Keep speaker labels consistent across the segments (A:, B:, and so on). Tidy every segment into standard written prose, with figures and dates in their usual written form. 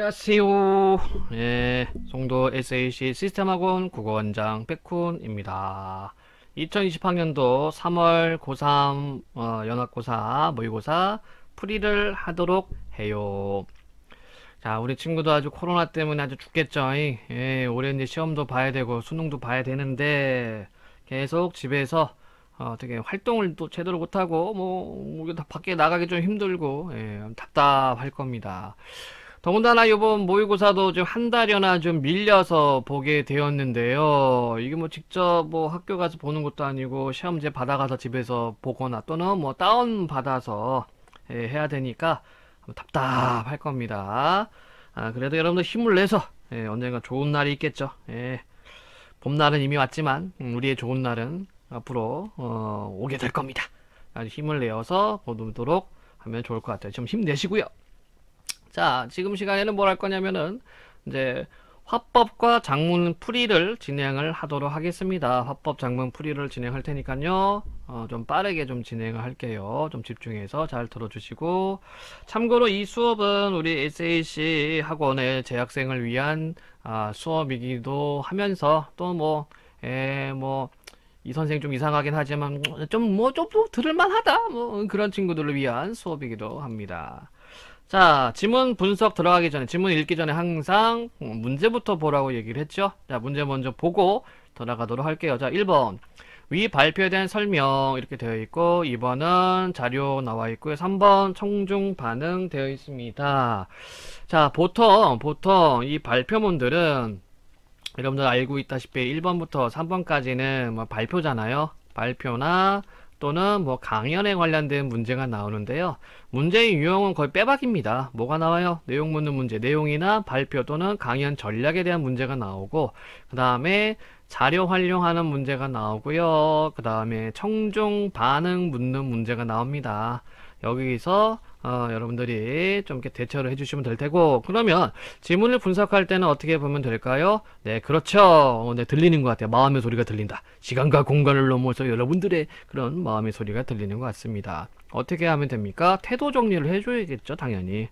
A: 안녕하세요. 예, 송도 SAC 시스템학원 국어원장 백훈입니다. 2020학년도 3월 고3 연합고사 모의고사 풀이를 하도록 해요. 자, 우리 친구도 아주 코로나 때문에 아주 죽겠죠. 예, 올해 이제 시험도 봐야 되고 수능도 봐야 되는데 계속 집에서 되게 활동을 또 제대로 못하고 뭐 밖에 나가기 좀 힘들고 답답할 겁니다. 더군다나 이번 모의고사도 좀 한 달여나 좀 밀려서 보게 되었는데요. 이게 뭐 직접 뭐 학교 가서 보는 것도 아니고 시험지 받아가서 집에서 보거나 또는 뭐 다운 받아서 해야 되니까 답답할 겁니다. 그래도 여러분들 힘을 내서 언젠가 좋은 날이 있겠죠. 봄날은 이미 왔지만 우리의 좋은 날은 앞으로 오게 될 겁니다. 아주 힘을 내어서 보도록 하면 좋을 것 같아요. 좀 힘내시고요. 자, 지금 시간에는 뭘 할 거냐면은 이제 화법과 작문 풀이를 진행을 하도록 하겠습니다. 화법 작문 풀이를 진행할 테니까요. 좀 빠르게 좀 진행을 할게요. 좀 집중해서 잘 들어주시고, 참고로 이 수업은 우리 SAC 학원의 재학생을 위한 수업이기도 하면서 또 이 선생 좀 이상하긴 하지만 좀 들을만 하다 그런 친구들을 위한 수업이기도 합니다. 자, 지문 분석 들어가기 전에, 지문 읽기 전에 항상 문제부터 보라고 얘기를 했죠. 자, 문제 먼저 보고 들어가도록 할게요. 자, 1번. 위 발표에 대한 설명 이렇게 되어 있고, 2번은 자료 나와 있고요. 3번 청중 반응 되어 있습니다. 자, 보통 이 발표문들은 여러분들 알고 있다시피 1번부터 3번까지는 뭐 발표잖아요. 발표나 또는 뭐 강연에 관련된 문제가 나오는데요. 문제의 유형은 거의 빼박입니다. 뭐가 나와요? 내용 묻는 문제, 내용이나 발표 또는 강연 전략에 대한 문제가 나오고, 그 다음에 자료 활용하는 문제가 나오고요. 그 다음에 청중 반응 묻는 문제가 나옵니다. 여기서 여러분들이 좀 이렇게 대처를 해주시면 될 테고, 그러면 지문을 분석할 때는 어떻게 보면 될까요? 네, 그렇죠. 네, 들리는 것 같아요. 마음의 소리가 들린다. 시간과 공간을 넘어서 여러분들의 그런 마음의 소리가 들리는 것 같습니다. 어떻게 하면 됩니까? 태도 정리를 해줘야겠죠, 당연히.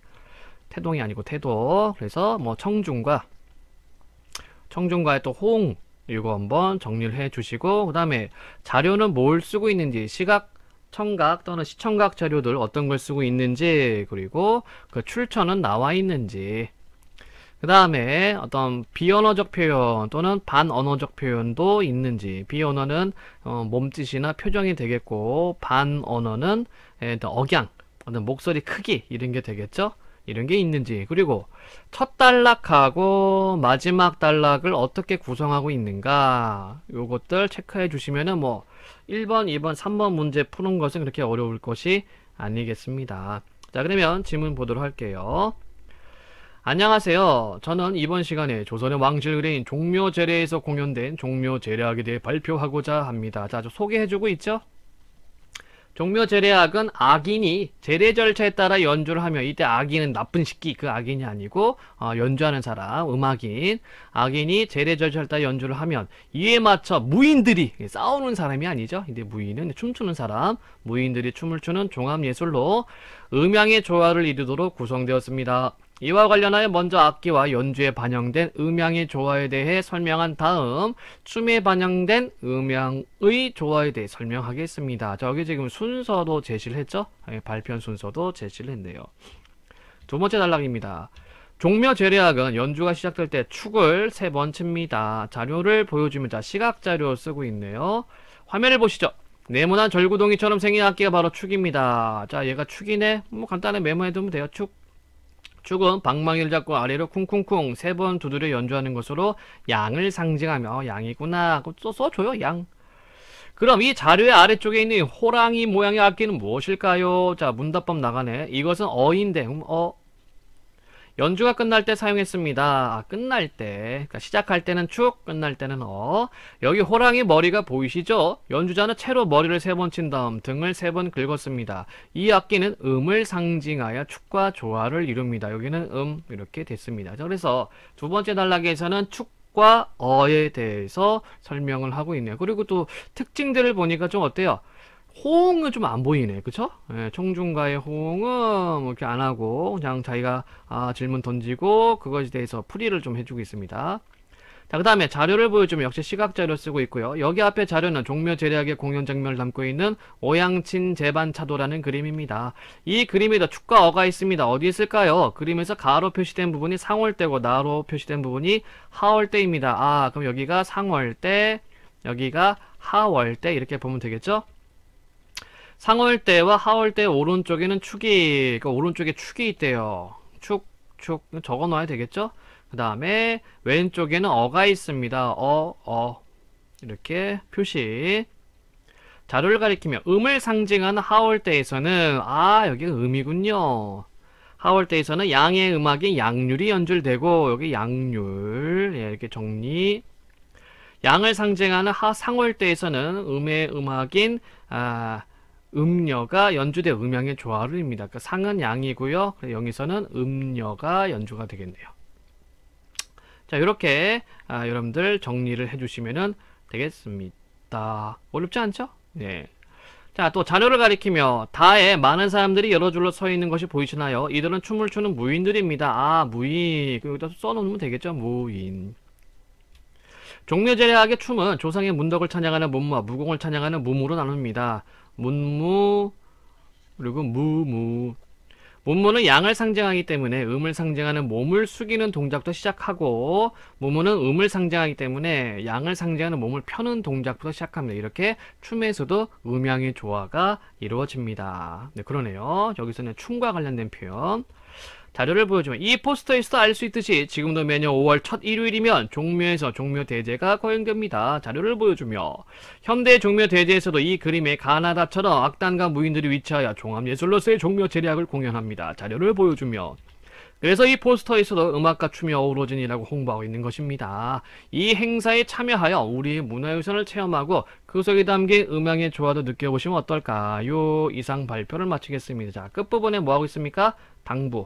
A: 태동이 아니고 태도. 그래서 뭐 청중과의 또 호응, 이거 한번 정리를 해주시고, 그 다음에 자료는 뭘 쓰고 있는지, 청각 또는 시청각 자료들 어떤 걸 쓰고 있는지, 그리고 그 출처는 나와 있는지, 그 다음에 어떤 비언어적 표현 또는 반언어적 표현도 있는지, 비언어는 몸짓이나 표정이 되겠고, 반언어는 억양, 어떤 목소리 크기 이런 게 되겠죠. 이런 게 있는지, 그리고 첫 단락하고 마지막 단락을 어떻게 구성하고 있는가, 요것들 체크해 주시면은 1번, 2번, 3번 문제 푸는 것은 그렇게 어려울 것이 아니겠습니다. 자, 그러면 질문 보도록 할게요. 안녕하세요. 저는 이번 시간에 조선의 왕실의뢰인 종묘제례에서 공연된 종묘제례학에 대해 발표하고자 합니다. 자, 소개해주고 있죠? 종묘제례학은 악인이 제례 절차에 따라 연주를 하며, 이때 악인은 나쁜 식기, 그 악인이 아니고 연주하는 사람, 음악인, 악인이 제례 절차에 따라 연주를 하면 이에 맞춰 무인들이, 싸우는 사람이 아니죠. 근데 무인은 춤추는 사람, 무인들이 춤을 추는 종합예술로 음향의 조화를 이루도록 구성되었습니다. 이와 관련하여 먼저 악기와 연주에 반영된 음향의 조화에 대해 설명한 다음 춤에 반영된 음향의 조화에 대해 설명하겠습니다. 저기 지금 순서도 제시를 했죠? 발표한 순서도 제시를 했네요. 두 번째 단락입니다. 종묘제례학은 연주가 시작될 때 축을 3번 칩니다. 자료를 보여주면, 자, 시각자료 쓰고 있네요. 화면을 보시죠. 네모난 절구동이처럼 생긴 악기가 바로 축입니다. 자, 얘가 축이네. 간단히 메모해두면 돼요. 축은 방망이를 잡고 아래로 쿵쿵쿵 3번 두드려 연주하는 것으로 양을 상징하며, 양이구나. 또 써줘요, 양. 그럼 이 자료의 아래쪽에 있는 호랑이 모양의 악기는 무엇일까요? 자, 문답법 나가네. 이것은 어인데, 연주가 끝날 때 사용했습니다. 끝날 때. 그러니까 시작할 때는 축, 끝날 때는 여기 호랑이 머리가 보이시죠? 연주자는 채로 머리를 3번 친 다음 등을 3번 긁었습니다. 이 악기는 음을 상징하여 축과 조화를 이룹니다. 여기는 이렇게 됐습니다. 그래서 두 번째 단락에서는 축과 어에 대해서 설명을 하고 있네요. 그리고 또 특징들을 보니까 좀 어때요? 호응은 좀 안 보이네. 그쵸? 예, 청중과의 호응은 뭐 이렇게 안 하고, 그냥 자기가, 질문 던지고, 그것에 대해서 풀이를 좀 해주고 있습니다. 자, 그 다음에 자료를 보여주면 역시 시각자료 쓰고 있고요. 여기 앞에 자료는 종묘 제략의 공연 장면을 담고 있는 오양친 제반차도라는 그림입니다. 이 그림에도 축과 어가 있습니다. 어디 있을까요? 그림에서 가로 표시된 부분이 상월대고 나로 표시된 부분이 하월대입니다. 그럼 여기가 상월대, 여기가 하월대 이렇게 보면 되겠죠? 상월대와 하월대 오른쪽에는 축이, 그러니까 오른쪽에 축이 있대요. 축 적어 놔야 되겠죠? 그 다음에 왼쪽에는 어가 있습니다. 이렇게 표시. 자료를 가리키며 음을 상징하는 하월대에서는 여기가 음이군요. 하월대에서는 양의 음악인 양률이 연출되고 여기 양률 이렇게 정리. 양을 상징하는 상월대에서는 음의 음악인 음녀가 연주돼 음양의 조화를입니다. 그러니까 상은 양이고요. 여기서는 음녀가 연주가 되겠네요. 자, 이렇게 여러분들 정리를 해주시면 되겠습니다. 어렵지 않죠? 네. 자, 또 자료를 가리키며 다에 많은 사람들이 여러 줄로 서 있는 것이 보이시나요? 이들은 춤을 추는 무인들입니다. 무인. 여기다 써놓으면 되겠죠? 무인. 종묘제략의 춤은 조상의 문덕을 찬양하는 문무와 무공을 찬양하는 무무로 나눕니다. 문무 그리고 무무. 문무는 양을 상징하기 때문에 음을 상징하는 몸을 숙이는 동작부터 시작하고, 무무는 음을 상징하기 때문에 양을 상징하는 몸을 펴는 동작부터 시작합니다. 이렇게 춤에서도 음양의 조화가 이루어집니다. 네, 그러네요. 여기서는 춤과 관련된 표현. 자료를 보여주면 이 포스터에서 알 수 있듯이 지금도 매년 5월 첫 일요일이면 종묘에서 종묘대제가 거행됩니다. 자료를 보여주며 현대 종묘대제에서도 이 그림의 가나다처럼 악단과 무인들이 위치하여 종합예술로서의 종묘제략을 공연합니다. 자료를 보여주며 그래서 이 포스터에서도 음악과 춤이 어우러진이라고 홍보하고 있는 것입니다. 이 행사에 참여하여 우리의 문화유산을 체험하고 그 속에 담긴 음향의 조화도 느껴보시면 어떨까요? 이상 발표를 마치겠습니다. 자, 끝부분에 뭐하고 있습니까? 당부,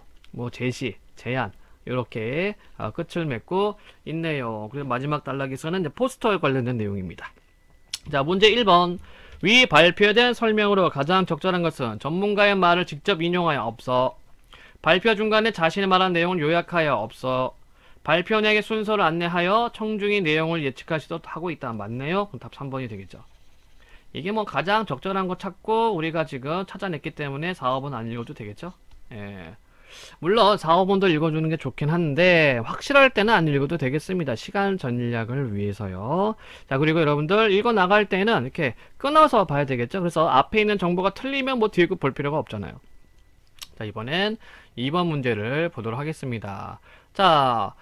A: 제시, 제안 이렇게 끝을 맺고 있네요. 그래서 마지막 단락에서는 이제 포스터에 관련된 내용입니다. 자, 문제 1번. 위 발표에 대한 설명으로 가장 적절한 것은 전문가의 말을 직접 인용하여 없어. 발표 중간에 자신의 말한 내용을 요약하여 없어. 발표 내역의 순서를 안내하여 청중이 내용을 예측하시도록 하고 있다. 맞네요. 그럼 답 3번이 되겠죠. 이게 가장 적절한 거 찾고 우리가 지금 찾아냈기 때문에 4, 5번 안 읽어도 되겠죠. 예. 물론 4, 5번도 읽어주는 게 좋긴 한데 확실할 때는 안 읽어도 되겠습니다. 시간 전략을 위해서요. 자, 그리고 여러분들 읽어 나갈 때는 이렇게 끊어서 봐야 되겠죠. 그래서 앞에 있는 정보가 틀리면 뒤에 거 볼 필요가 없잖아요. 자, 이번엔 2번 문제를 보도록 하겠습니다. 자,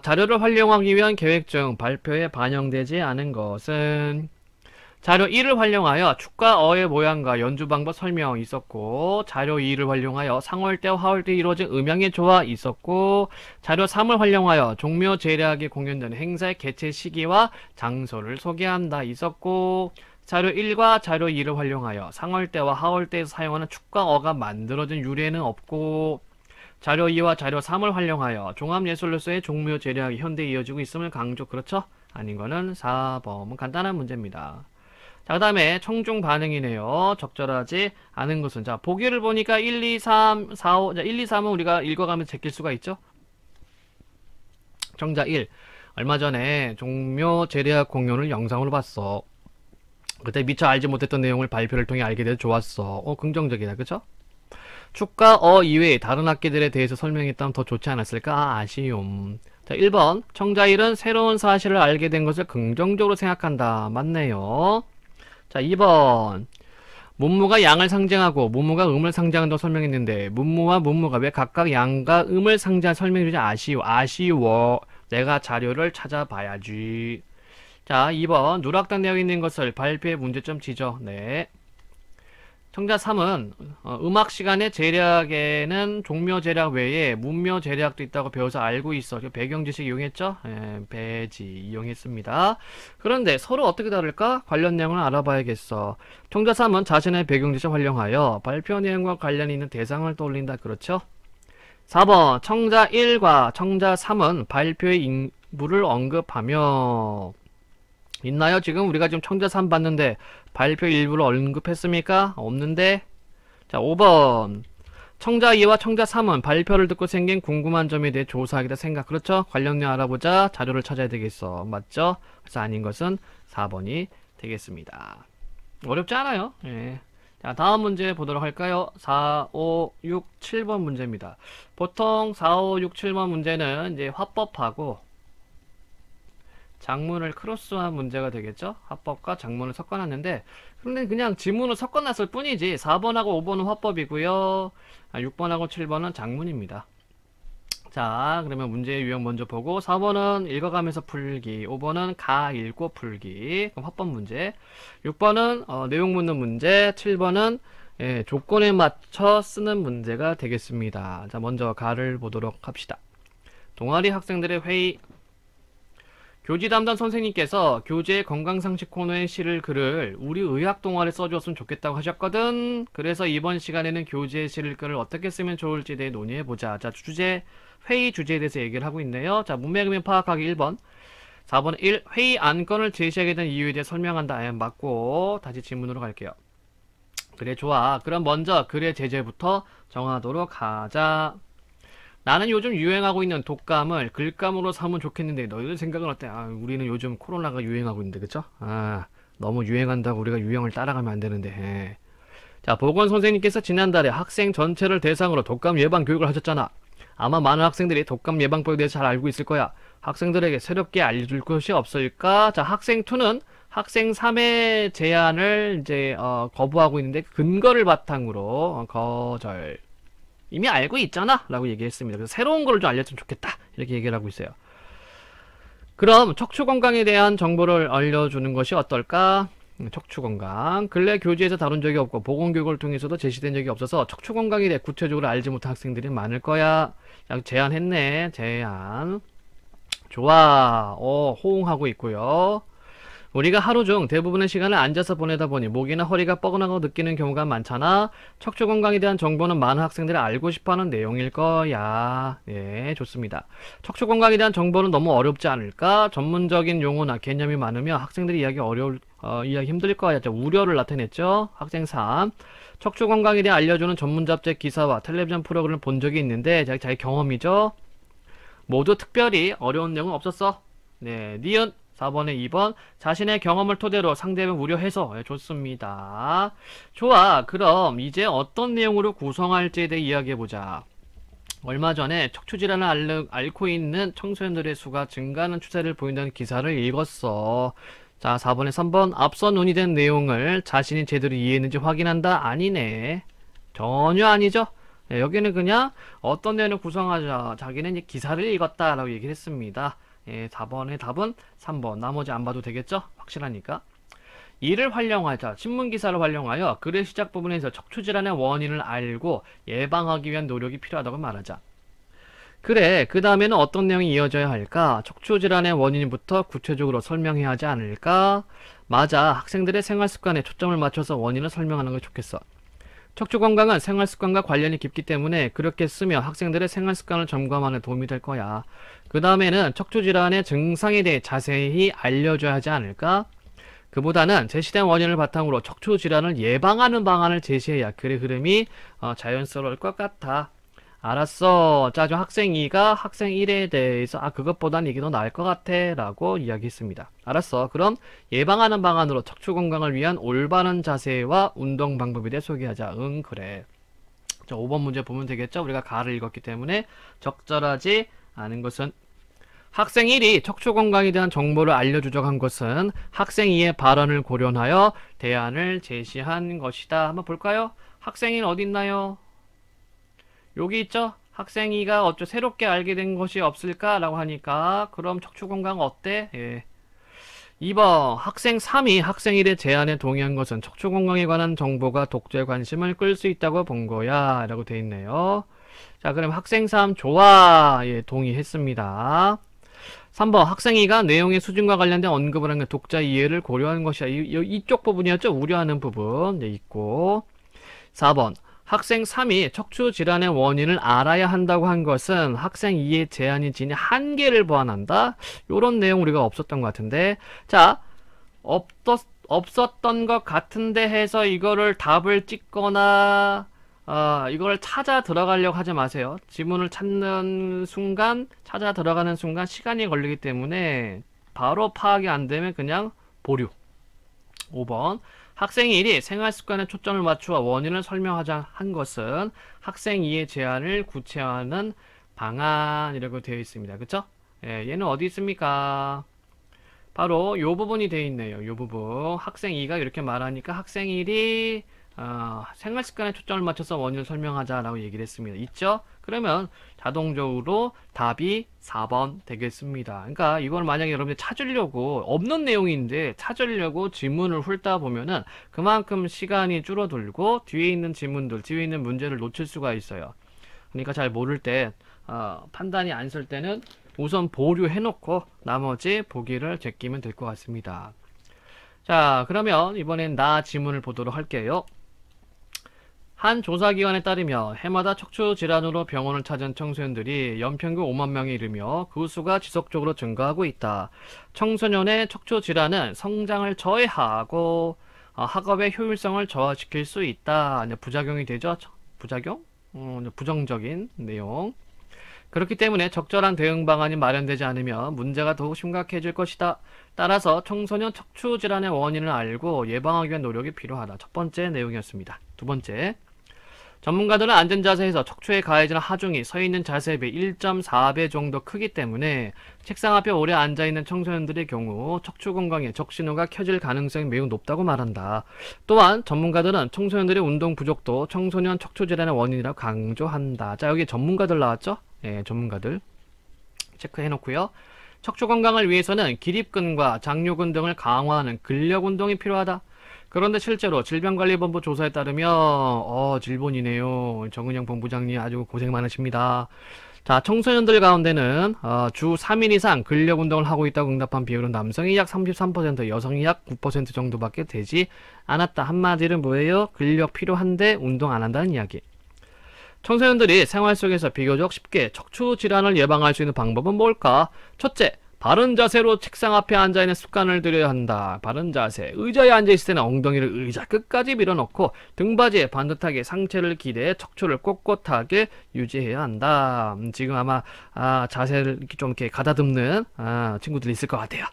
A: 자료를 활용하기 위한 계획 중 발표에 반영되지 않은 것은 자료 1을 활용하여 축과 어의 모양과 연주 방법 설명 있었고, 자료 2를 활용하여 상월대와 하월대에 이루어진 음향의 조화 있었고, 자료 3을 활용하여 종묘 제략이 공연되는 행사의 개최 시기와 장소를 소개한다 있었고, 자료 1과 자료 2를 활용하여 상월대와 하월대에서 사용하는 축과 어가 만들어진 유래는 없고, 자료 2와 자료 3을 활용하여 종합예술로서의 종묘 제략이 현대에 이어지고 있음을 강조. 그렇죠? 아닌 거는 4번. 간단한 문제입니다. 자, 그 다음에 청중 반응이네요. 적절하지 않은 것은. 자, 보기를 보니까 1, 2, 3, 4, 5. 자, 1, 2, 3은 우리가 읽어가면서 제낄 수가 있죠? 정자 1. 얼마 전에 종묘 제략 공연을 영상으로 봤어. 그때 미처 알지 못했던 내용을 발표를 통해 알게 돼서 좋았어. 긍정적이다. 그쵸? 축과 어 이외에 다른 악기들에 대해서 설명했다면 더 좋지 않았을까? 아쉬움. 자, 1번. 청자 1은 새로운 사실을 알게 된 것을 긍정적으로 생각한다. 맞네요. 자, 2번. 문무가 양을 상징하고 문무가 음을 상징한다고 설명했는데 문무와 문무가 왜 각각 양과 음을 상징한 설명해주지? 아쉬워. 내가 자료를 찾아봐야지. 자, 2번. 누락된 내용이 있는 것을 발표에 문제점 지적. 네. 청자 3은 음악 시간에 제략에는 종묘 제략 외에 문묘 제략도 있다고 배워서 알고 있어. 배경 지식 이용했죠? 배지 이용했습니다. 그런데 서로 어떻게 다를까? 관련 내용을 알아봐야겠어. 청자 3은 자신의 배경 지식 활용하여 발표 내용과 관련이 있는 대상을 떠올린다. 그렇죠? 4번. 청자 1과 청자 3은 발표의 인물을 언급하며 있나요? 지금 우리가 지금 청자 3 봤는데 발표 일부를 언급했습니까? 없는데. 자, 5번. 청자 2와 청자 3은 발표를 듣고 생긴 궁금한 점에 대해 조사하겠다 생각. 그렇죠? 관련 내용 알아보자. 자료를 찾아야 되겠어. 맞죠? 그래서 아닌 것은 4번이 되겠습니다. 어렵지 않아요. 예. 자, 다음 문제 보도록 할까요? 4, 5, 6, 7번 문제입니다. 보통 4, 5, 6, 7번 문제는 이제 화법하고 작문을 크로스한 문제가 되겠죠? 화법과 작문을 섞어놨는데, 근데 그냥 지문을 섞어놨을 뿐이지, 4번하고 5번은 화법이고요. 6번하고 7번은 작문입니다. 자, 그러면 문제의 유형 먼저 보고, 4번은 읽어가면서 풀기, 5번은 가 읽고 풀기, 그럼 화법 문제. 6번은 내용 묻는 문제, 7번은 조건에 맞춰 쓰는 문제가 되겠습니다. 자, 먼저 가를 보도록 합시다. 동아리 학생들의 회의. 교지 담당 선생님께서 교재 건강상식 코너에 실을 글을 우리 의학 동화를 써주었으면 좋겠다고 하셨거든. 그래서 이번 시간에는 교재에 실을 글을 어떻게 쓰면 좋을지에 대해 논의해보자. 자, 주제, 회의 주제에 대해서 얘기를 하고 있네요. 자, 문맥이면 파악하기 1번. 4번 1. 회의 안건을 제시하게 된 이유에 대해 설명한다. 맞고, 다시 질문으로 갈게요. 그래, 좋아. 그럼 먼저 글의 제재부터 정하도록 하자. 나는 요즘 유행하고 있는 독감을 글감으로 삼으면 좋겠는데 너희들 생각은 어때? 우리는 요즘 코로나가 유행하고 있는데 그쵸? 너무 유행한다고 우리가 유행을 따라가면 안 되는데. 자, 보건 선생님께서 지난달에 학생 전체를 대상으로 독감 예방 교육을 하셨잖아. 아마 많은 학생들이 독감 예방법에 대해서 잘 알고 있을 거야. 학생들에게 새롭게 알려줄 것이 없을까? 자, 학생 2는 학생 3의 제안을 이제 거부하고 있는데 근거를 바탕으로 거절. 이미 알고 있잖아 라고 얘기했습니다. 그래서 새로운 걸 좀 알려주면 좋겠다 이렇게 얘기를 하고 있어요. 그럼 척추건강에 대한 정보를 알려주는 것이 어떨까? 척추건강. 근래 교재에서 다룬 적이 없고 보건교육을 통해서도 제시된 적이 없어서 척추건강에 대해 구체적으로 알지 못한 학생들이 많을 거야. 제안했네. 제안. 좋아. 호응하고 있고요. 우리가 하루 중 대부분의 시간을 앉아서 보내다 보니 목이나 허리가 뻐근하고 느끼는 경우가 많잖아. 척추 건강에 대한 정보는 많은 학생들이 알고 싶어하는 내용일 거야. 예, 좋습니다. 척추 건강에 대한 정보는 너무 어렵지 않을까? 전문적인 용어나 개념이 많으며 학생들이 이해하기 힘들 거야. 우려를 나타냈죠. 학생 3. 척추 건강에 대해 알려주는 전문 잡지 기사와 텔레비전 프로그램을 본 적이 있는데 자기 경험이죠. 모두 특별히 어려운 내용은 없었어. 네, 니은 4번에 2번. 자신의 경험을 토대로 상대방을 우려해서. 좋습니다. 좋아. 그럼 이제 어떤 내용으로 구성할지에 대해 이야기해보자. 얼마 전에 척추질환을 앓고 있는 청소년들의 수가 증가하는 추세를 보인다는 기사를 읽었어. 자, 4번에 3번. 앞서 논의된 내용을 자신이 제대로 이해했는지 확인한다. 아니네. 전혀 아니죠. 네, 여기는 그냥 어떤 내용을 구성하자. 자기는 이제 기사를 읽었다라고 얘기를 했습니다. 예, 4번의 답은 3번. 나머지 안 봐도 되겠죠? 확실하니까. 이를 활용하자. 신문기사를 활용하여 글의 시작 부분에서 척추질환의 원인을 알고 예방하기 위한 노력이 필요하다고 말하자. 그래, 그 다음에는 어떤 내용이 이어져야 할까? 척추질환의 원인부터 구체적으로 설명해야 하지 않을까? 맞아. 학생들의 생활습관에 초점을 맞춰서 원인을 설명하는 게 좋겠어. 척추건강은 생활습관과 관련이 깊기 때문에 그렇게 쓰며 학생들의 생활습관을 점검하는 데 도움이 될 거야. 그 다음에는 척추질환의 증상에 대해 자세히 알려줘야 하지 않을까? 그보다는 제시된 원인을 바탕으로 척추질환을 예방하는 방안을 제시해야 글의 흐름이 자연스러울 것 같아. 알았어. 자, 좀 학생 2가 학생 1에 대해서 그것보단 이게 더 나을 것 같아 라고 이야기했습니다. 알았어. 그럼 예방하는 방안으로 척추 건강을 위한 올바른 자세와 운동 방법에 대해 소개하자. 응, 그래. 자, 5번 문제 보면 되겠죠? 우리가 가를 읽었기 때문에 적절하지 않은 것은 학생 1이 척추 건강에 대한 정보를 알려주자고 한 것은 학생 2의 발언을 고려하여 대안을 제시한 것이다. 한번 볼까요? 학생 1 어디 있나요? 여기 있죠? 학생 2가 새롭게 알게 된 것이 없을까? 라고 하니까 그럼 척추 건강 어때? 예. 2번 학생 3이 학생 1의 제안에 동의한 것은 척추 건강에 관한 정보가 독자의 관심을 끌 수 있다고 본 거야 라고 돼 있네요. 자, 그럼 학생 3 좋아. 예, 동의했습니다. 3번 학생 2가 내용의 수준과 관련된 언급을 한 게 독자 이해를 고려하는 것이야. 이쪽 부분이었죠? 우려하는 부분. 네, 있고. 4번 학생 3이 척추 질환의 원인을 알아야 한다고 한 것은 학생 2의 제안이 지닌 한계를 보완한다. 요런 내용 우리가 없었던 것 같은데. 자, 없었던 것 같은데 해서 이거를 답을 찍거나 이걸 찾아 들어가려고 하지 마세요. 지문을 찾는 순간, 찾아 들어가는 순간 시간이 걸리기 때문에 바로 파악이 안 되면 그냥 보류. 5번. 학생 1이 생활 습관에 초점을 맞추어 원인을 설명하자 한 것은 학생 2의 제안을 구체화하는 방안이라고 되어 있습니다. 그쵸? 예, 얘는 어디 있습니까? 바로 요 부분이 되어 있네요. 요 부분. 학생 2가 이렇게 말하니까 학생 1이 생활 습관에 초점을 맞춰서 원인을 설명하자라고 얘기를 했습니다. 있죠? 그러면 자동적으로 답이 4번 되겠습니다. 그러니까 이걸 만약에 여러분들 찾으려고 없는 내용인데 찾으려고 지문을 훑다 보면은 그만큼 시간이 줄어들고 뒤에 있는 지문들, 뒤에 있는 문제를 놓칠 수가 있어요. 그러니까 잘 모를 때 판단이 안 쓸 때는 우선 보류해 놓고 나머지 보기를 제끼면 될 것 같습니다. 자, 그러면 이번엔 나 지문을 보도록 할게요. 한 조사기관에 따르면 해마다 척추질환으로 병원을 찾은 청소년들이 연평균 5만 명에 이르며 그 수가 지속적으로 증가하고 있다. 청소년의 척추질환은 성장을 저해하고 학업의 효율성을 저하시킬 수 있다. 부작용이 되죠? 부작용? 부정적인 내용. 그렇기 때문에 적절한 대응 방안이 마련되지 않으면 문제가 더욱 심각해질 것이다. 따라서 청소년 척추질환의 원인을 알고 예방하기 위한 노력이 필요하다. 첫 번째 내용이었습니다. 두 번째, 전문가들은 앉은 자세에서 척추에 가해지는 하중이 서 있는 자세에 비해 1.4배 정도 크기 때문에 책상 앞에 오래 앉아있는 청소년들의 경우 척추 건강에 적신호가 켜질 가능성이 매우 높다고 말한다. 또한 전문가들은 청소년들의 운동 부족도 청소년 척추 질환의 원인이라고 강조한다. 자, 여기 전문가들 나왔죠? 예, 전문가들 체크해 놓고요. 척추 건강을 위해서는 기립근과 장요근 등을 강화하는 근력 운동이 필요하다. 그런데 실제로 질병관리본부 조사에 따르면 질본이네요. 정은영 본부장님 아주 고생 많으십니다. 자, 청소년들 가운데는 주 3일 이상 근력 운동을 하고 있다고 응답한 비율은 남성이 약 33%, 여성이 약 9% 정도밖에 되지 않았다. 한마디로 뭐예요? 근력 필요한데 운동 안 한다는 이야기. 청소년들이 생활 속에서 비교적 쉽게 척추 질환을 예방할 수 있는 방법은 뭘까? 첫째, 바른 자세로 책상 앞에 앉아있는 습관을 들여야 한다. 바른 자세. 의자에 앉아있을 때는 ong덩이를 의자 끝까지 밀어넣고 등받이에 반듯하게 상체를 기대 척추를 꼿꼿하게 유지해야 한다. 지금 아마 자세를 좀 이렇게 가다듬는 친구들이 있을 것 같아요.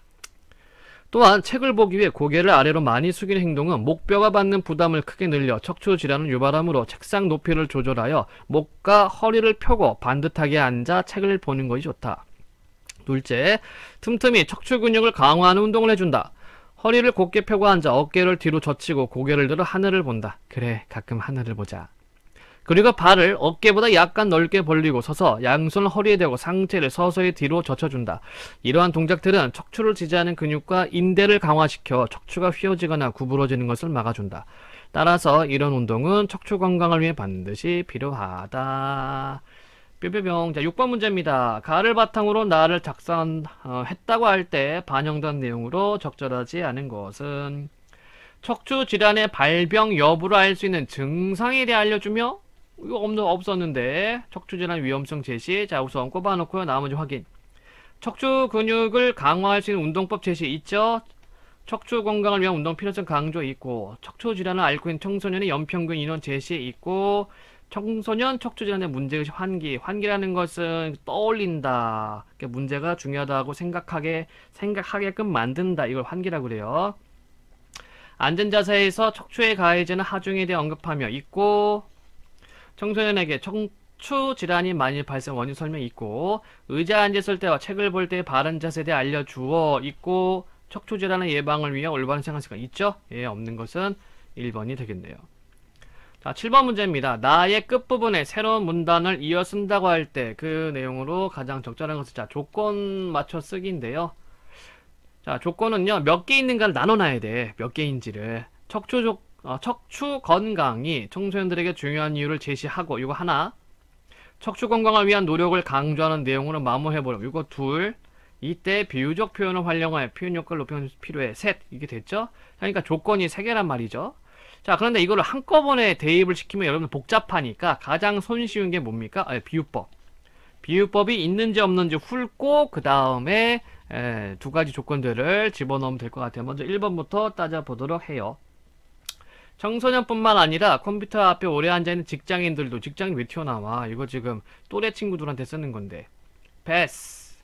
A: 또한 책을 보기 위해 고개를 아래로 많이 숙이는 행동은 목뼈가 받는 부담을 크게 늘려 척추 질환을 유발하므로 책상 높이를 조절하여 목과 허리를 펴고 반듯하게 앉아 책을 보는 것이 좋다. 둘째, 틈틈이 척추 근육을 강화하는 운동을 해준다. 허리를 곧게 펴고 앉아 어깨를 뒤로 젖히고 고개를 들어 하늘을 본다. 그래, 가끔 하늘을 보자. 그리고 발을 어깨보다 약간 넓게 벌리고 서서 양손을 허리에 대고 상체를 서서히 뒤로 젖혀준다. 이러한 동작들은 척추를 지지하는 근육과 인대를 강화시켜 척추가 휘어지거나 구부러지는 것을 막아준다. 따라서 이런 운동은 척추 건강을 위해 반드시 필요하다. 뿅뿅뿅. 자, 6번 문제입니다. 가를 바탕으로 나를 작성했다고 할 때 반영된 내용으로 적절하지 않은 것은 척추 질환의 발병 여부를 알 수 있는 증상에 대해 알려주며 이거 없었는데 척추 질환 위험성 제시. 자, 우선 꼽아놓고요. 나머지 확인. 척추 근육을 강화할 수 있는 운동법 제시 있죠? 척추 건강을 위한 운동 필요성 강조 있고 척추 질환을 앓고 있는 청소년의 연평균 인원 제시 있고 청소년 척추 질환의 문제의식 환기라는 것은 떠올린다. 문제가 중요하다고 생각하게끔 만든다. 이걸 환기라고 그래요. 앉은 자세에서 척추에 가해지는 하중에 대해 언급하며 있고 청소년에게 척추 질환이 많이 발생 원인 설명 있고 의자에 앉았을 때와 책을 볼 때의 바른 자세에 대해 알려주어 있고 척추 질환의 예방을 위한 올바른 생활 습관 있죠? 예, 없는 것은 1번이 되겠네요. 자, 7번 문제입니다. 나의 끝부분에 새로운 문단을 이어 쓴다고 할 때 그 내용으로 가장 적절한 것은 자, 조건 맞춰 쓰기인데요. 자, 조건은요, 몇 개 있는가를 나눠놔야 돼. 몇 개인지를. 척추 건강이 청소년들에게 중요한 이유를 제시하고, 이거 하나. 척추 건강을 위한 노력을 강조하는 내용으로 마무리해보려. 이거 둘. 이때 비유적 표현을 활용하여 표현 효과를 높이는 필요해. 셋. 이게 됐죠? 그러니까 조건이 3개란 말이죠. 자, 그런데 이거를 한꺼번에 대입을 시키면 여러분 복잡하니까 가장 손쉬운 게 뭡니까? 비유법. 비유법이 있는지 없는지 훑고 그 다음에 두 가지 조건들을 집어넣으면 될 것 같아요. 먼저 1번부터 따져보도록 해요. 청소년뿐만 아니라 컴퓨터 앞에 오래 앉아있는 직장인들도 직장인 왜 튀어나와? 이거 지금 또래 친구들한테 쓰는 건데. 패스.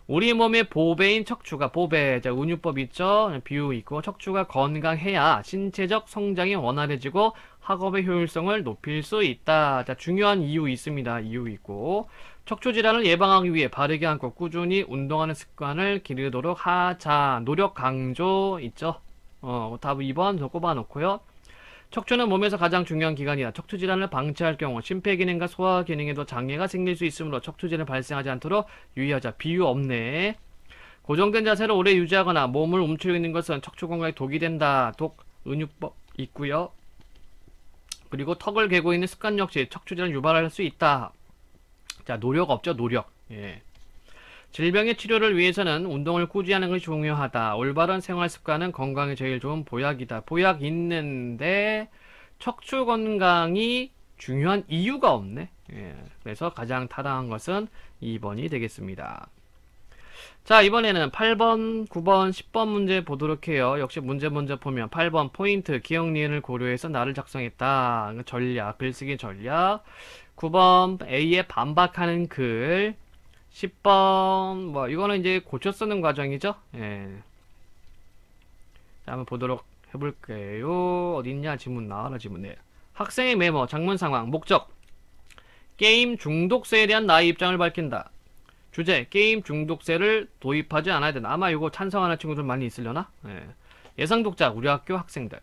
A: 우리 몸의 보배인 척추가, 보배, 자, 은유법 있죠? 비유 있고, 척추가 건강해야 신체적 성장이 원활해지고 학업의 효율성을 높일 수 있다. 자, 중요한 이유 있습니다. 이유 있고, 척추 질환을 예방하기 위해 바르게 앉고 꾸준히 운동하는 습관을 기르도록 하자. 노력 강조 있죠? 답 2번 저 꼽아놓고요. 척추는 몸에서 가장 중요한 기관이다. 척추 질환을 방치할 경우 심폐기능과 소화기능에도 장애가 생길 수 있으므로 척추 질환이 발생하지 않도록 유의하자. 비유 없네. 고정된 자세를 오래 유지하거나 몸을 움츠리고 있는 것은 척추 건강에 독이 된다. 독 은유법 있고요. 그리고 턱을 개고 있는 습관 역시 척추 질환을 유발할 수 있다. 자, 노력 없죠, 노력. 예. 질병의 치료를 위해서는 운동을 꾸준히 하는 것이 중요하다. 올바른 생활 습관은 건강에 제일 좋은 보약이다. 보약 있는데 척추 건강이 중요한 이유가 없네. 예. 그래서 가장 타당한 것은 2번이 되겠습니다. 자, 이번에는 8번, 9번, 10번 문제 보도록 해요. 역시 문제 먼저 보면 8번 포인트, 기억 니은을 고려해서 나를 작성했다. 전략, 글쓰기 전략. 9번 A에 반박하는 글. 10번 뭐 이거는 이제 고쳐 쓰는 과정이죠. 예. 자, 한번 보도록 해볼게요. 어딨냐? 지문 나와라. 지문. 네. 학생의 메모, 장문 상황, 목적 게임 중독세에 대한 나의 입장을 밝힌다. 주제 게임 중독세를 도입하지 않아야 된다. 아마 이거 찬성하는 친구들 많이 있으려나? 예. 예상 독자 우리 학교 학생들.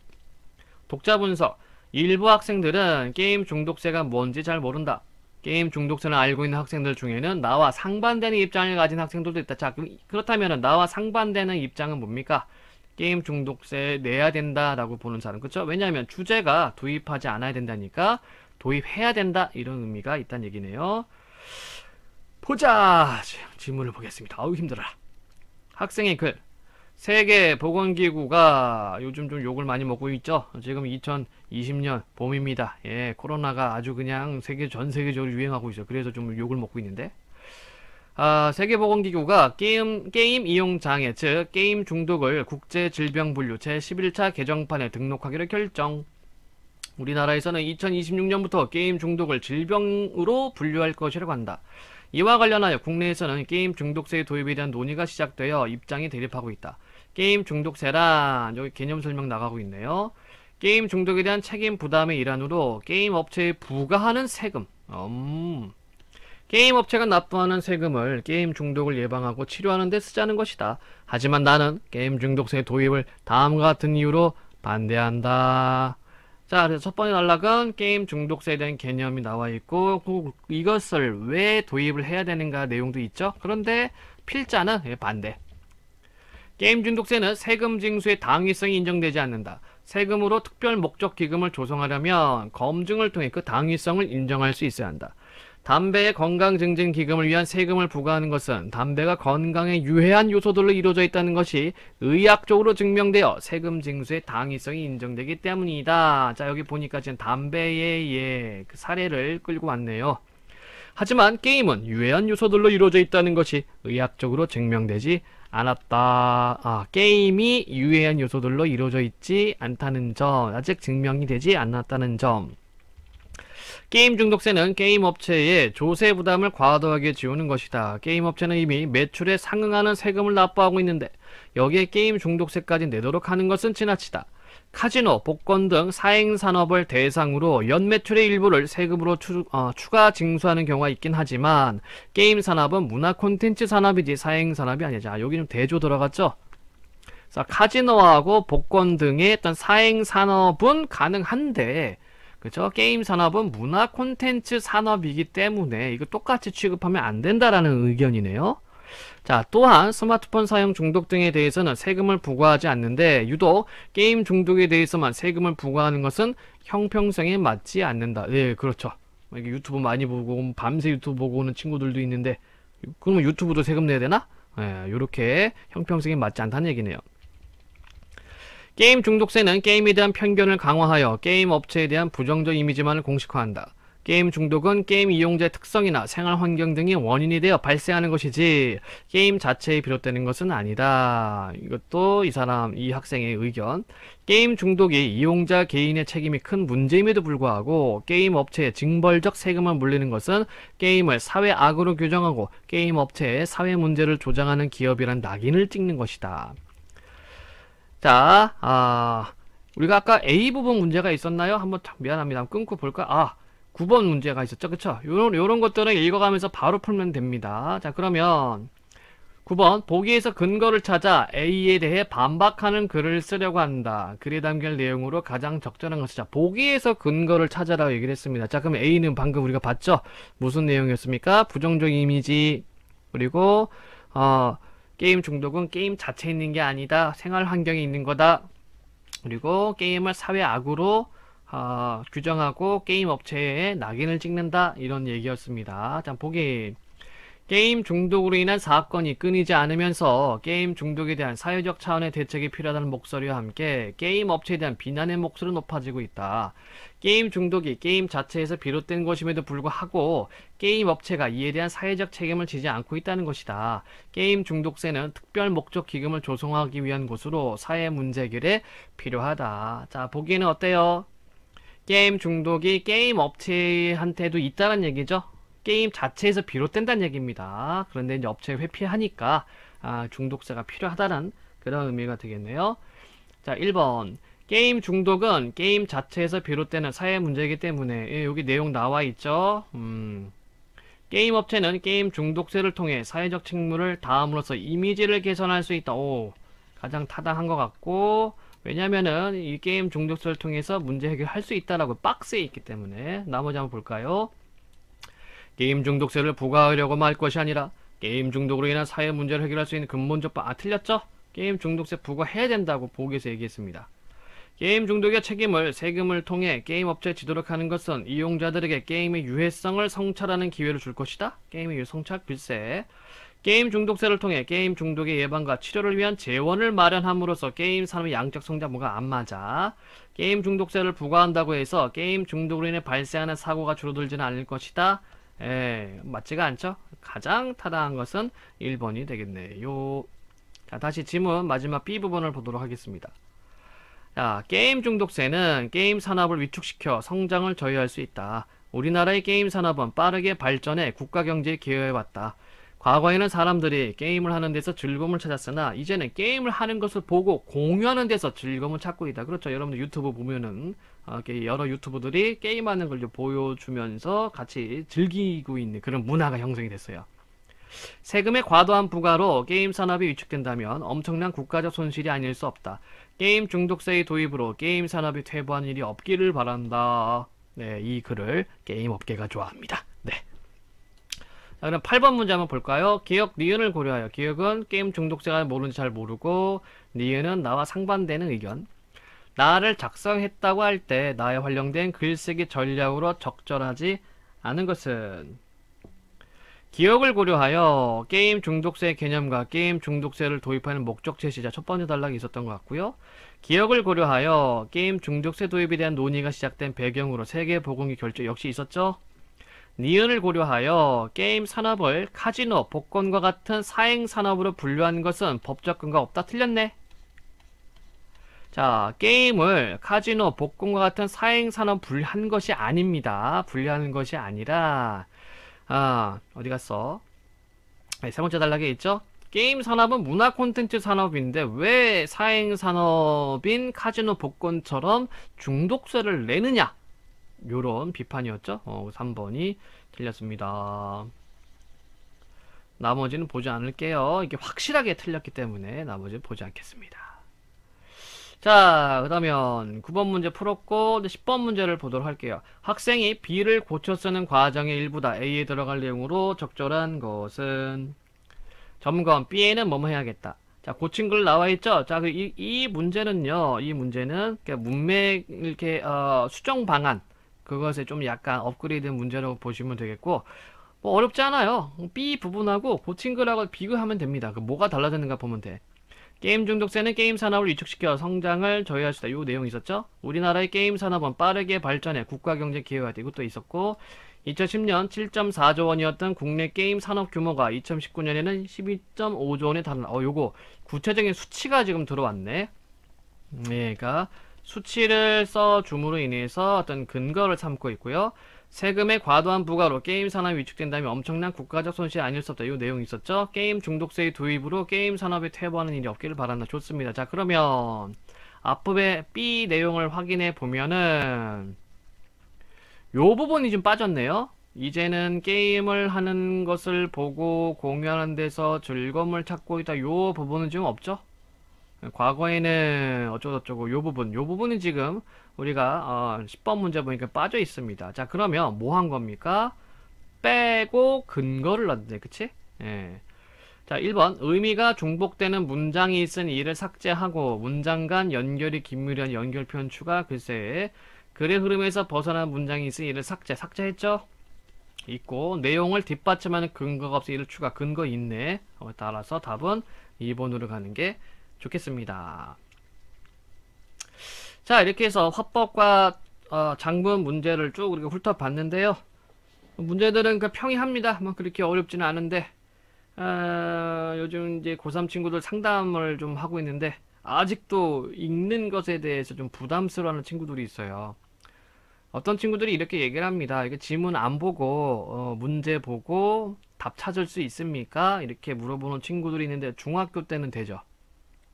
A: 독자 분석 일부 학생들은 게임 중독세가 뭔지 잘 모른다. 게임 중독세를 알고 있는 학생들 중에는 나와 상반되는 입장을 가진 학생들도 있다. 자, 그렇다면 나와 상반되는 입장은 뭡니까? 게임 중독세 내야 된다라고 보는 사람. 그쵸? 왜냐하면 주제가 도입하지 않아야 된다니까 도입해야 된다. 이런 의미가 있다는 얘기네요. 보자. 질문을 보겠습니다. 아우 힘들어라. 학생의 글. 세계보건기구가 요즘 좀 욕을 많이 먹고 있죠. 지금 2020년 봄입니다. 예, 코로나가 아주 그냥 전 세계적으로 유행하고 있어요. 그래서 좀 욕을 먹고 있는데, 세계보건기구가 게임 이용장애, 즉 게임 중독을 국제질병분류 제11차 개정판에 등록하기로 결정. 우리나라에서는 2026년부터 게임 중독을 질병으로 분류할 것이라고 한다. 이와 관련하여 국내에서는 게임 중독세의 도입에 대한 논의가 시작되어 입장이 대립하고 있다. 게임 중독세란 여기 개념 설명 나가고 있네요. 게임 중독에 대한 책임 부담의 일환으로 게임 업체에 부과하는 세금. 게임 업체가 납부하는 세금을 게임 중독을 예방하고 치료하는 데 쓰자는 것이다. 하지만 나는 게임 중독세 도입을 다음과 같은 이유로 반대한다. 자, 그래서 첫 번째 단락은 게임 중독세에 대한 개념이 나와 있고 이것을 왜 도입을 해야 되는가 내용도 있죠. 그런데 필자는 반대. 게임 중독세는 세금 징수의 당위성이 인정되지 않는다. 세금으로 특별 목적 기금을 조성하려면 검증을 통해 그 당위성을 인정할 수 있어야 한다. 담배의 건강 증진 기금을 위한 세금을 부과하는 것은 담배가 건강에 유해한 요소들로 이루어져 있다는 것이 의학적으로 증명되어 세금 징수의 당위성이 인정되기 때문이다. 자, 여기 보니까 지금 담배의 그 사례를 끌고 왔네요. 하지만 게임은 유해한 요소들로 이루어져 있다는 것이 의학적으로 증명되지 않았다. 게임이 유해한 요소들로 이루어져 있지 않다는 점, 아직 증명이 되지 않았다는 점. 게임 중독세는 게임 업체의 조세 부담을 과도하게 지우는 것이다. 게임 업체는 이미 매출에 상응하는 세금을 납부하고 있는데 여기에 게임 중독세까지 내도록 하는 것은 지나치다. 카지노, 복권 등 사행산업을 대상으로 연매출의 일부를 세금으로 추가 징수하는 경우가 있긴 하지만 게임 산업은 문화 콘텐츠 산업이지 사행산업이 아니야. 자, 여기 좀 대조 들어갔죠? 자, 카지노하고 복권 등의 어떤 사행산업은 가능한데 그쵸? 게임 산업은 문화 콘텐츠 산업이기 때문에 이거 똑같이 취급하면 안 된다라는 의견이네요. 자, 또한 스마트폰 사용 중독 등에 대해서는 세금을 부과하지 않는데 유독 게임 중독에 대해서만 세금을 부과하는 것은 형평성에 맞지 않는다. 네, 그렇죠. 이게 유튜브 많이 보고 밤새 유튜브 보고 오는 친구들도 있는데 그러면 유튜브도 세금 내야 되나? 네, 요렇게 형평성에 맞지 않다는 얘기네요. 게임 중독세는 게임에 대한 편견을 강화하여 게임 업체에 대한 부정적 이미지만을 공식화한다. 게임 중독은 게임 이용자의 특성이나 생활 환경 등이 원인이 되어 발생하는 것이지 게임 자체에 비롯되는 것은 아니다. 이것도 이 학생의 의견. 게임 중독이 이용자 개인의 책임이 큰 문제임에도 불구하고 게임 업체에 징벌적 세금을 물리는 것은 게임을 사회 악으로 규정하고 게임 업체에 사회 문제를 조장하는 기업이란 낙인을 찍는 것이다. 자, 우리가 아까 A 부분 문제가 있었나요? 한번 미안합니다. 끊고 볼까? 9번 문제가 있었죠. 그쵸? 요런 것들은 읽어가면서 바로 풀면 됩니다. 자, 그러면 9번 보기에서 근거를 찾아 A에 대해 반박하는 글을 쓰려고 한다. 글에 담길 내용으로 가장 적절한 것을. 자, 보기에서 근거를 찾아라고 얘기를 했습니다. 자, 그럼 A는 방금 우리가 봤죠? 무슨 내용이었습니까? 부정적 이미지, 그리고 게임 중독은 게임 자체에 있는 게 아니다. 생활 환경에 있는 거다. 그리고 게임을 사회 악으로 규정하고 게임 업체에 낙인을 찍는다. 이런 얘기였습니다. 자, 보기. 게임 중독으로 인한 사건이 끊이지 않으면서 게임 중독에 대한 사회적 차원의 대책이 필요하다는 목소리와 함께 게임 업체에 대한 비난의 목소리가 높아지고 있다. 게임 중독이 게임 자체에서 비롯된 것임에도 불구하고 게임 업체가 이에 대한 사회적 책임을 지지 않고 있다는 것이다. 게임 중독세는 특별 목적 기금을 조성하기 위한 곳으로 사회 문제 해결에 필요하다. 자, 보기에는 어때요? 게임 중독이 게임 업체한테도 있다는 얘기죠. 게임 자체에서 비롯된다는 얘기입니다. 그런데 이제 업체에 회피하니까 중독세가 필요하다는 그런 의미가 되겠네요. 자, 1번. 게임 중독은 게임 자체에서 비롯되는 사회 문제이기 때문에 여기 내용 나와 있죠. 게임 업체는 게임 중독세를 통해 사회적 책무를 다함으로써 이미지를 개선할 수 있다. 가장 타당한 것 같고, 왜냐면은 이 게임 중독세를 통해서 문제 해결할 수 있다라고 박스에 있기 때문에. 나머지 한번 볼까요? 게임 중독세를 부과하려고 할 것이 아니라 게임 중독으로 인한 사회 문제를 해결할 수 있는 근본적 틀렸죠? 게임 중독세 부과해야 된다고 보기에서 얘기했습니다. 게임 중독의 책임을 세금을 통해 게임 업체에 지도록 하는 것은 이용자들에게 게임의 유해성을 성찰하는 기회를 줄 것이다. 게임의 유해성찰 글쎄. 게임 중독세를 통해 게임 중독의 예방과 치료를 위한 재원을 마련함으로써 게임 산업의 양적 성장 뭐가 안 맞아. 게임 중독세를 부과한다고 해서 게임 중독으로 인해 발생하는 사고가 줄어들지는 않을 것이다. 맞지가 않죠? 가장 타당한 것은 1번이 되겠네요. 자, 다시 지문 마지막 B 부분을 보도록 하겠습니다. 자, 게임 중독세는 게임 산업을 위축시켜 성장을 저해할 수 있다. 우리나라의 게임 산업은 빠르게 발전해 국가 경제에 기여해왔다. 과거에는 사람들이 게임을 하는 데서 즐거움을 찾았으나 이제는 게임을 하는 것을 보고 공유하는 데서 즐거움을 찾고 있다. 그렇죠. 여러분들 유튜브 보면은 여러 유튜버들이 게임하는 걸 보여주면서 같이 즐기고 있는 그런 문화가 형성이 됐어요. 세금의 과도한 부과로 게임 산업이 위축된다면 엄청난 국가적 손실이 아닐 수 없다. 게임 중독세의 도입으로 게임 산업이 퇴보하는 일이 없기를 바란다. 네, 이 글을 게임 업계가 좋아합니다. 네. 자, 그럼 8번 문제 한번 볼까요? 기억, 니은을 고려하여. 기억은 게임 중독세가 모르는지 잘 모르고, 니은은 나와 상반되는 의견. 나를 작성했다고 할 때 나에 활용된 글쓰기 전략으로 적절하지 않은 것은 기억을 고려하여 게임 중독세 개념과 게임 중독세를 도입하는 목적 제시자 첫 번째 단락이 있었던 것 같고요. 기억을 고려하여 게임 중독세 도입에 대한 논의가 시작된 배경으로 세계보건기 결정 역시 있었죠. 니은을 고려하여 게임 산업을 카지노, 복권과 같은 사행 산업으로 분류한 것은 법적 근거가 없다. 틀렸네. 자, 게임을 카지노, 복권과 같은 사행 산업 분류한 것이 아닙니다. 분류하는 것이 아니라 어디 갔어? 네, 세 번째 단락에 있죠? 게임 산업은 문화 콘텐츠 산업인데 왜 사행 산업인 카지노, 복권처럼 중독세를 내느냐? 요런 비판이었죠? 3번이 틀렸습니다. 나머지는 보지 않을게요. 이게 확실하게 틀렸기 때문에 나머지는 보지 않겠습니다. 자, 그러면 9번 문제 풀었고 10번 문제를 보도록 할게요. 학생이 B를 고쳐 쓰는 과정의 일부다. A에 들어갈 내용으로 적절한 것은 점검. B에는 뭐뭐 해야겠다. 자, 고친 글 나와 있죠? 자, 이 문제는요. 이 문제는 문맥 이렇게 수정 방안 그것에 좀 약간 업그레이드 문제라고 보시면 되겠고 뭐 어렵지 않아요. B 부분하고 고친 글하고 비교하면 됩니다. 뭐가 달라졌는가 보면 돼. 게임 중독세는 게임 산업을 위축시켜 성장을 저해할 수 있다. 요 내용 있었죠? 우리나라의 게임 산업은 빠르게 발전해 국가 경제 기여가 되고 또 있었고 2010년 7.4조 원이었던 국내 게임 산업 규모가 2019년에는 12.5조 원에 달한다. 요거 구체적인 수치가 지금 들어왔네. 네, 그러니까 수치를 써줌으로 인해서 어떤 근거를 삼고 있고요. 세금의 과도한 부과로 게임 산업이 위축된다면 엄청난 국가적 손실이 아닐 수 없다. 이 내용 있었죠? 게임 중독세의 도입으로 게임 산업에 퇴보하는 일이 없기를 바란다. 좋습니다. 자, 그러면 앞부분의 B 내용을 확인해 보면은 요 부분이 좀 빠졌네요. 이제는 게임을 하는 것을 보고 공유하는 데서 즐거움을 찾고 있다. 요 부분은 지금 없죠? 과거에는 어쩌고저쩌고 요 부분은 지금 우리가 10번 문제 보니까 빠져 있습니다. 자, 그러면 뭐 한 겁니까? 빼고 근거를 넣었네. 그치? 예. 자, 1번 의미가 중복되는 문장이 있으니 이를 삭제하고 문장 간 연결이 긴밀한 연결 표현 추가. 글쎄 글의 흐름에서 벗어난 문장이 있으니 이를 삭제했죠? 있고 내용을 뒷받침하는 근거가 없어 이를 추가. 근거 있네. 따라서 답은 2번으로 가는 게 좋겠습니다. 자, 이렇게 해서 화법과 장문 문제를 쭉 우리가 훑어봤는데요. 문제들은 그 평이합니다. 뭐 그렇게 어렵지는 않은데 요즘 이제 고3 친구들 상담을 좀 하고 있는데 아직도 읽는 것에 대해서 좀 부담스러워하는 친구들이 있어요. 어떤 친구들이 이렇게 얘기를 합니다. 이게 지문 안 보고 문제 보고 답 찾을 수 있습니까? 이렇게 물어보는 친구들이 있는데 중학교 때는 되죠.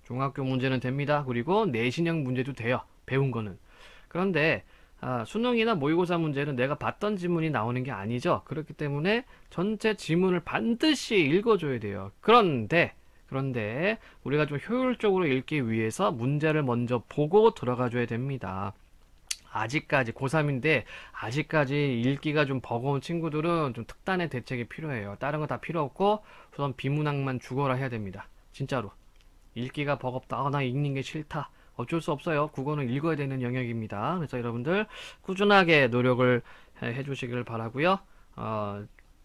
A: 중학교 문제는 됩니다. 그리고 내신형 문제도 돼요. 배운 거는. 그런데 수능이나 모의고사 문제는 내가 봤던 지문이 나오는 게 아니죠. 그렇기 때문에 전체 지문을 반드시 읽어줘야 돼요. 그런데 우리가 좀 효율적으로 읽기 위해서 문제를 먼저 보고 들어가 줘야 됩니다. 아직까지 고3인데 아직까지 읽기가 좀 버거운 친구들은 좀 특단의 대책이 필요해요. 다른 거 다 필요 없고 우선 비문학만 죽어라 해야 됩니다. 진짜로. 읽기가 버겁다. 나 읽는 게 싫다. 어쩔 수 없어요. 국어는 읽어야 되는 영역입니다. 그래서 여러분들 꾸준하게 노력을 해주시길 바라고요.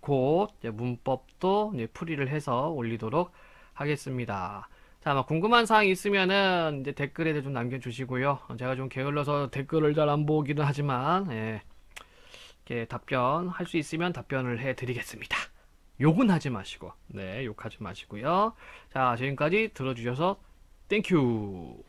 A: 곧 문법도 이제 풀이를 해서 올리도록 하겠습니다. 자, 궁금한 사항 있으면은 이제 댓글에 좀 남겨주시고요. 제가 좀 게을러서 댓글을 잘 안 보기는 하지만 이렇게 답변할 수 있으면 답변을 해드리겠습니다. 욕은 하지 마시고, 네, 욕하지 마시고요. 자, 지금까지 들어주셔서 땡큐.